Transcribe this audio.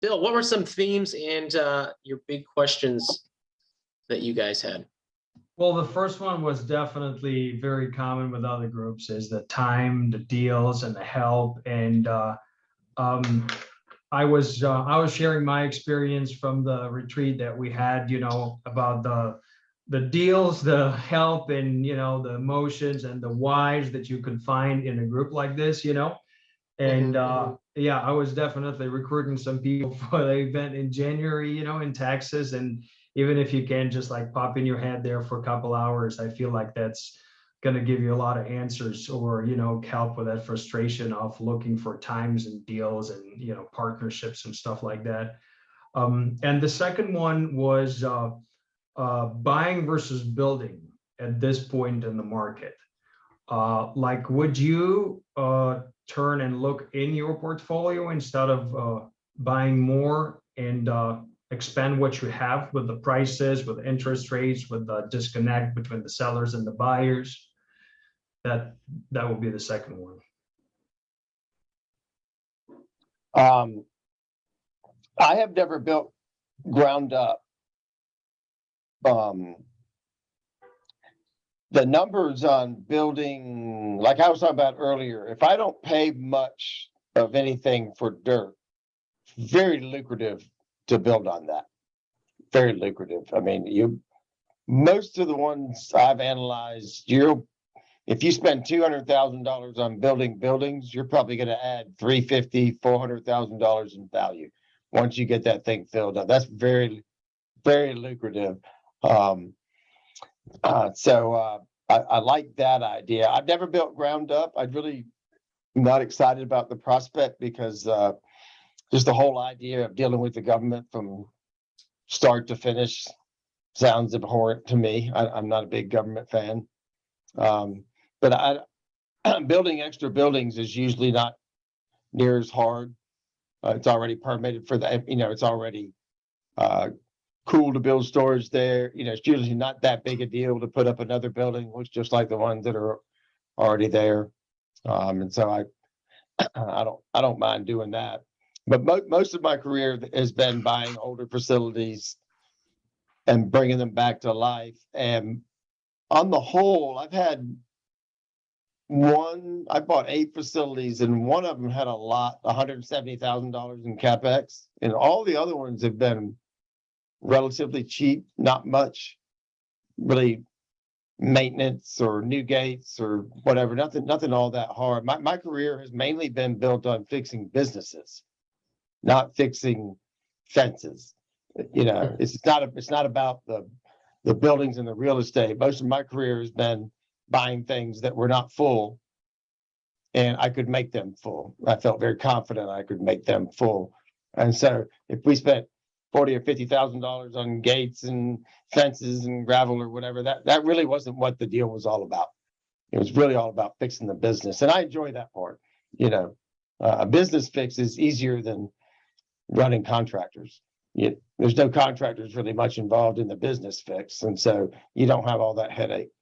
Bill, what were some themes and your big questions that you guys had? Well, the first one was definitely very common with other groups, is the time, the deals, and the help. And um, I was sharing my experience from the retreat that we had, about the deals, the help, and the emotions and the whys that you can find in a group like this. And yeah, I was definitely recruiting some people for the event in January, in Texas. And even if you can just like pop in your head there for a couple hours, I feel like that's going to give you a lot of answers, or help with that frustration of looking for times and deals and partnerships and stuff like that. And the second one was buying versus building at this point in the market. Like, would you turn and look in your portfolio instead of buying more and expand what you have with the prices, with interest rates, with the disconnect between the sellers and the buyers? That will be the second one. I have never built ground up. The numbers on building, like I was talking about earlier, if I don't pay much of anything for dirt, very lucrative to build on that. Very lucrative. I mean, most of the ones I've analyzed, if you spend $200,000 on building buildings, you're probably going to add $350,000, $400,000 in value once you get that thing filled up. That's very, very lucrative. I like that idea. I've never built ground up. I'm really not excited about the prospect because just the whole idea of dealing with the government from start to finish sounds abhorrent to me. I'm not a big government fan. But building extra buildings is usually not near as hard. It's already permitted for the, it's already cool to build storage there. It's usually not that big a deal to put up another building. Looks just like the ones that are already there. And so I don't mind doing that. But most of my career has been buying older facilities and bringing them back to life. And on the whole, I bought 8 facilities, and one of them had $170,000 in CapEx, and all the other ones have been relatively cheap, not much really maintenance or new gates or whatever, nothing all that hard. My career has mainly been built on fixing businesses, not fixing fences. It's not about the buildings and the real estate. Most of my career has been buying things that were not full, and I could make them full. I felt very confident I could make them full. And so if we spent $40,000 or $50,000 on gates and fences and gravel or whatever, that really wasn't what the deal was all about. It was really all about fixing the business, and I enjoy that part. A business fix is easier than running contractors. There's no contractors really much involved in the business fix, and so you don't have all that headache.